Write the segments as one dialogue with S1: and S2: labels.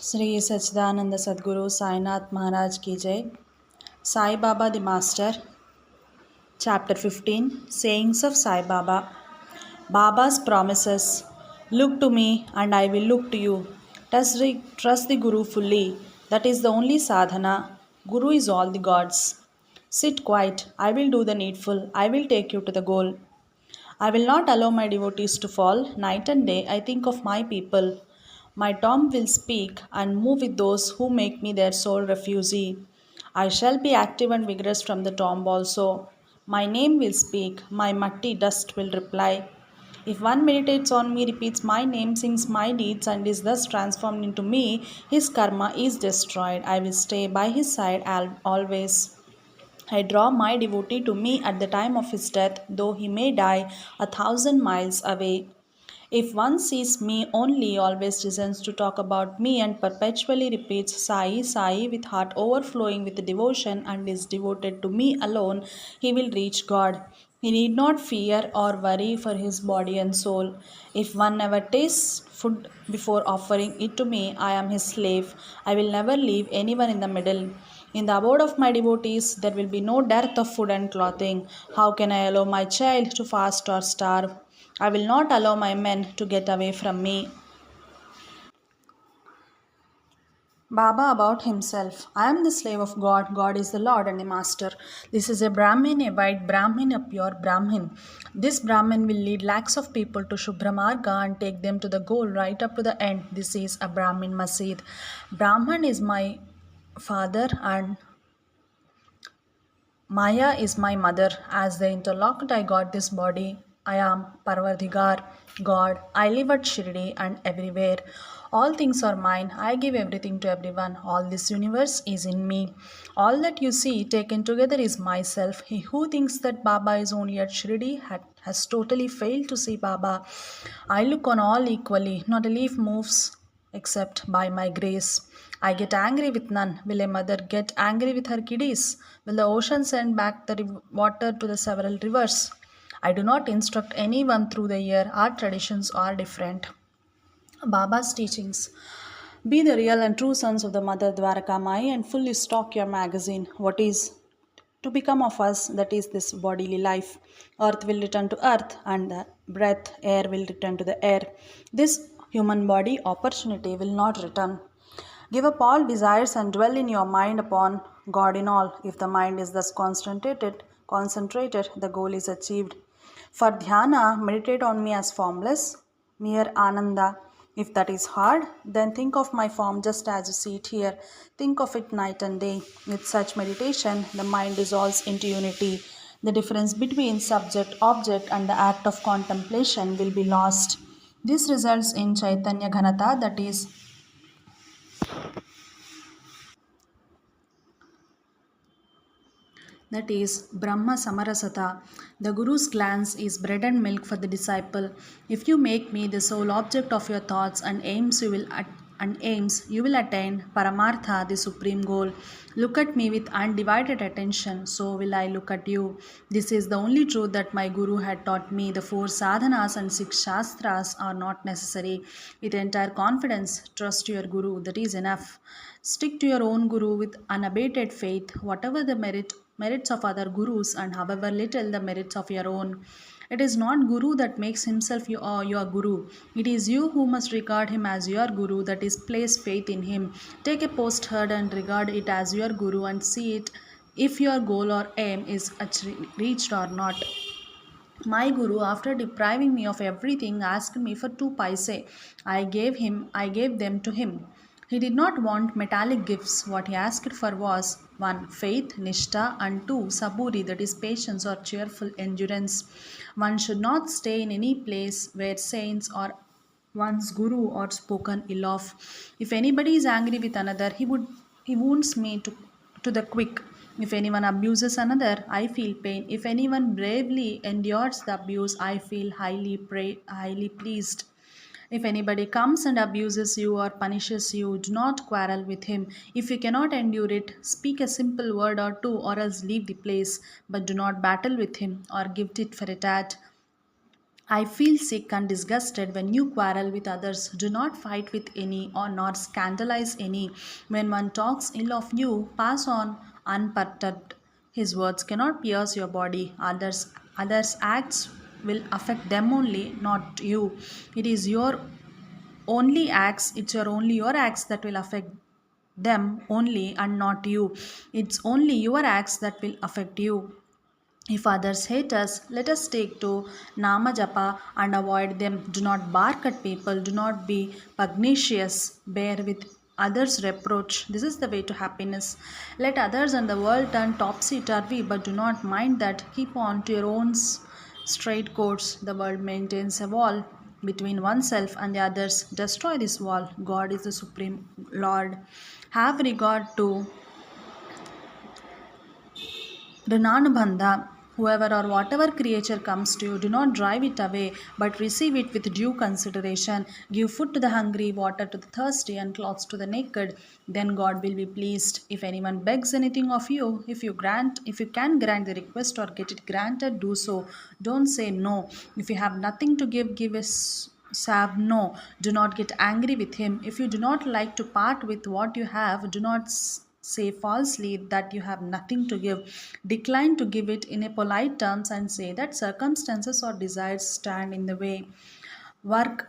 S1: Sri Sachidananda Sadguru Sainath Maharaj Ki Jai. Sai Baba the Master. Chapter 15 Sayings of Sai Baba. Baba's promises. Look to me and I will look to you. Trust the Guru fully. That is the only sadhana. Guru is all the gods. Sit quiet. I will do the needful. I will take you to the goal. I will not allow my devotees to fall. Night and day I think of my people. My tongue will speak and move with those who make me their sole refugee. I shall be active and vigorous from the tomb also. My name will speak, my matti dust will reply. If one meditates on me, repeats my name, sings my deeds, and is thus transformed into me, his karma is destroyed. I will stay by his side always. I draw my devotee to me at the time of his death, though he may die 1,000 miles away. If one sees me only, always listens to talk about me, and perpetually repeats Sai, Sai with heart overflowing with devotion and is devoted to me alone, he will reach God. He need not fear or worry for his body and soul. If one never tastes food before offering it to me, I am his slave. I will never leave anyone in the middle. In the abode of my devotees, there will be no dearth of food and clothing. How can I allow my child to fast or starve? I will not allow my men to get away from me. Baba about himself. I am the slave of God. God is the Lord and the Master. This is a Brahmin, a white Brahmin, a pure Brahmin. This Brahmin will lead lakhs of people to Shubhramarga and take them to the goal right up to the end. This is a Brahmin Masid. Brahman is my father and Maya is my mother. As the interlocked, I got this body. I am Parvardhigar, God. I live at Shirdi and everywhere. All things are mine. I give everything to everyone. All this universe is in me. All that you see taken together is myself. He who thinks that Baba is only at Shirdi has totally failed to see Baba. I look on all equally. Not a leaf moves except by my grace. I get angry with none. Will a mother get angry with her kiddies? Will the ocean send back the water to the several rivers? I do not instruct anyone through the year. Our traditions are different. Baba's teachings. Be the real and true sons of the Mother Dwaraka Mai and fully stock your magazine. What is to become of us, that is this bodily life. Earth will return to earth, and the breath, air will return to the air. This human body opportunity will not return. Give up all desires and dwell in your mind upon God in all. If the mind is thus concentrated, the goal is achieved. For dhyana, meditate on me as formless, mere ananda. If that is hard, then think of my form just as you see it here. Think of it night and day. With such meditation, the mind dissolves into unity. The difference between subject, object, and the act of contemplation will be lost. This results in Chaitanya Ghanata, that is Brahma Samarasata. The Guru's glance is bread and milk for the disciple. If you make me the sole object of your thoughts and aims, you will attain Paramartha, the supreme goal. Look at me with undivided attention, so will I look at you. This is the only truth that my Guru had taught me. The four sadhanas and six shastras are not necessary. With entire confidence, trust your Guru. That is enough. Stick to your own Guru with unabated faith, whatever the merits of other gurus and however little the merits of your own. It is not Guru that makes himself your Guru. It is you who must regard him as your Guru, that is, place faith in him. Take a postcard and regard it as your Guru and see it if your goal or aim is reached or not. My Guru, after depriving me of everything, asked me for 2 paise. I gave them to him. He did not want metallic gifts. What he asked for was 1. Faith, Nishtha, and 2. Saburi, that is patience or cheerful endurance. One should not stay in any place where saints or one's guru are spoken ill of. If anybody is angry with another, he wounds me to the quick. If anyone abuses another, I feel pain. If anyone bravely endures the abuse, I feel highly pleased. If anybody comes and abuses you or punishes you, do not quarrel with him. If you cannot endure it, speak a simple word or two, or else leave the place, but do not battle with him or give tit for a tat. I feel sick and disgusted when you quarrel with others. Do not fight with any or nor scandalize any. When one talks ill of you, pass on unperturbed. His words cannot pierce your body. Others' acts will affect them only, not you. It is your only acts, it's your only your acts that will affect them only and not you. It's only your acts that will affect you. If others hate us, let us take to Nama Japa and avoid them. Do not bark at people, do not be pugnacious, bear with others' reproach. This is the way to happiness. Let others and the world turn topsy turvy, but do not mind that. Keep on to your own straight course. The world maintains a wall between oneself and the others. Destroy this wall. God is the Supreme Lord. Have regard to Rananubandha, whoever or whatever creature comes to you, do not drive it away, but receive it with due consideration. Give food to the hungry, water to the thirsty, and clothes to the naked. Then God will be pleased. If anyone begs anything of you, if you can grant the request or get it granted, do so. Don't say no. If you have nothing to give, give us. Sav, no, do not get angry with him. If you do not like to part with what you have, do not say falsely that you have nothing to give. Decline to give it in a polite terms and say that circumstances or desires stand in the way. Work,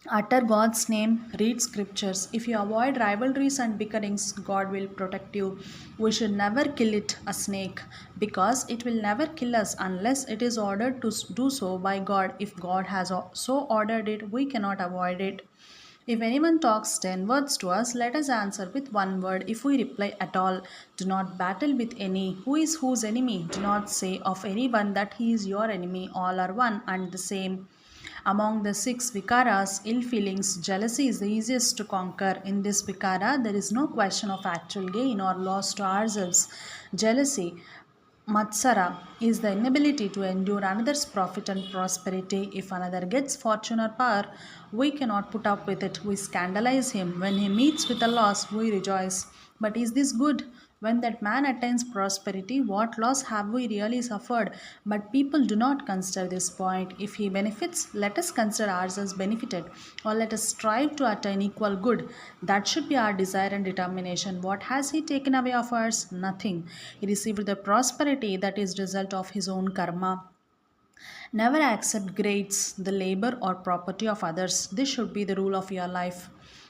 S1: utter God's name, read scriptures. If you avoid rivalries and bickerings, God will protect you. We should never kill it, a snake, because it will never kill us unless it is ordered to do so by God. If God has so ordered it, we cannot avoid it. If anyone talks 10 words to us, let us answer with 1 word if we reply at all. Do not battle with any. Who is whose enemy? Do not say of anyone that he is your enemy. All are one and the same. Among the 6 vikaras, ill feelings, jealousy is the easiest to conquer. In this vikara, there is no question of actual gain or loss to ourselves. Jealousy, Matsara, is the inability to endure another's profit and prosperity. If another gets fortune or power, we cannot put up with it. We scandalize him. When he meets with a loss, we rejoice. But is this good? When that man attains prosperity, what loss have we really suffered? But people do not consider this point. If he benefits, let us consider ourselves benefited, or let us strive to attain equal good. That should be our desire and determination. What has he taken away of ours? Nothing. He received the prosperity that is result of his own karma. Never accept grades, the labor or property of others. This should be the rule of your life.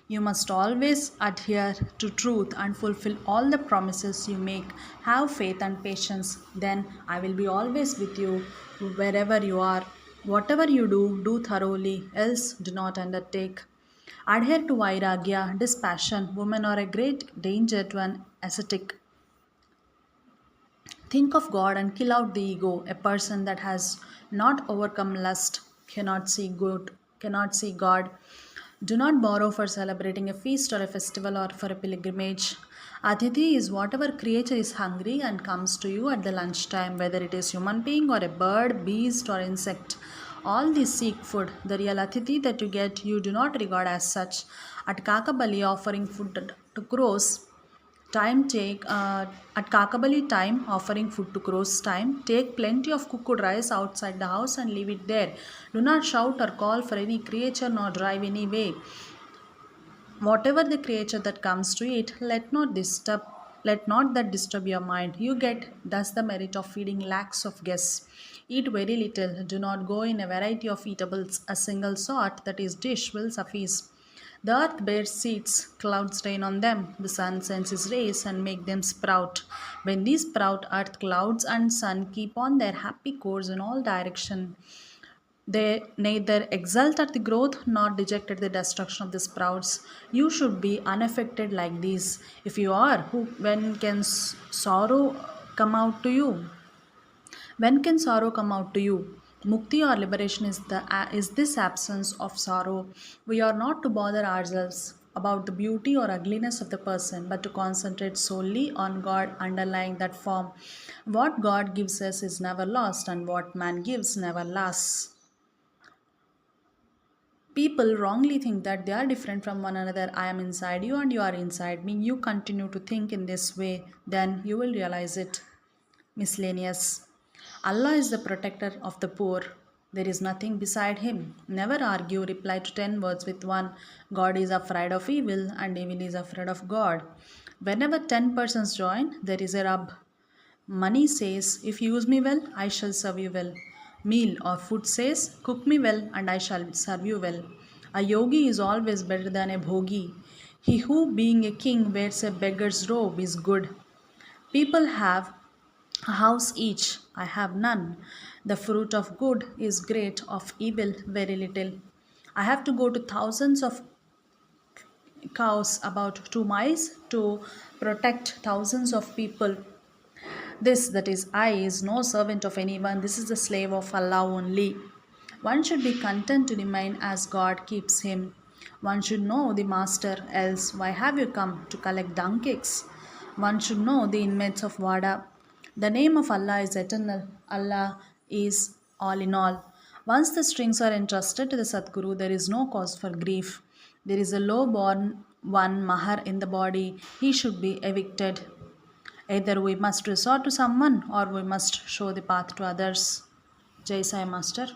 S1: You must always adhere to truth and fulfill all the promises you make. Have faith and patience. Then I will be always with you wherever you are. Whatever you do, do thoroughly, else do not undertake. Adhere to vairagya, dispassion. Women are a great danger to an ascetic. Think of God and kill out the ego. A person that has not overcome lust cannot see God. Do not borrow for celebrating a feast or a festival or for a pilgrimage. Atithi is whatever creature is hungry and comes to you at the lunchtime, whether it is human being or a bird, beast or insect. All these seek food. The real Atithi that you get, you do not regard as such. At Kakabali, offering food to crows, time take at Kakabali time offering food to crows time, take plenty of cooked rice outside the house and leave it there. Do not shout or call for any creature nor drive any way. Whatever the creature that comes to eat, let not that disturb your mind. You get thus the merit of feeding lakhs of guests. Eat very little, do not go in a variety of eatables. A single sort, that is dish, will suffice. The earth bears seeds, clouds rain on them, the sun sends his rays and make them sprout. When these sprout, earth, clouds, and sun keep on their happy course in all direction. They neither exult at the growth nor deject at the destruction of the sprouts. You should be unaffected like these. If you are, when can sorrow come out to you? When can sorrow come out to you? Mukti or liberation is this absence of sorrow. We are not to bother ourselves about the beauty or ugliness of the person, but to concentrate solely on God underlying that form. What God gives us is never lost, and what man gives never lasts. People wrongly think that they are different from one another. I am inside you and you are inside me. You continue to think in this way, then you will realize it. Miscellaneous. Allah is the protector of the poor. There is nothing beside him. Never argue, reply to 10 words with one. God is afraid of evil and evil is afraid of God. Whenever 10 persons join, there is a rub. Money says, if you use me well, I shall serve you well. Meal or food says, cook me well and I shall serve you well. A yogi is always better than a bhogi. He who, being a king, wears a beggar's robe is good. People have a house each, I have none. The fruit of good is great, of evil very little. I have to go to thousands of cows about 2 miles to protect thousands of people. This, that is, I, is no servant of anyone. This is the slave of Allah only. One should be content to remain as God keeps him. One should know the master, else, why have you come to collect dung cakes? One should know the inmates of Wada. The name of Allah is eternal. Allah is all in all. Once the strings are entrusted to the Sadguru, there is no cause for grief. There is a low born one mahar in the body. He should be evicted. Either we must resort to someone or we must show the path to others. Jai Sai Master.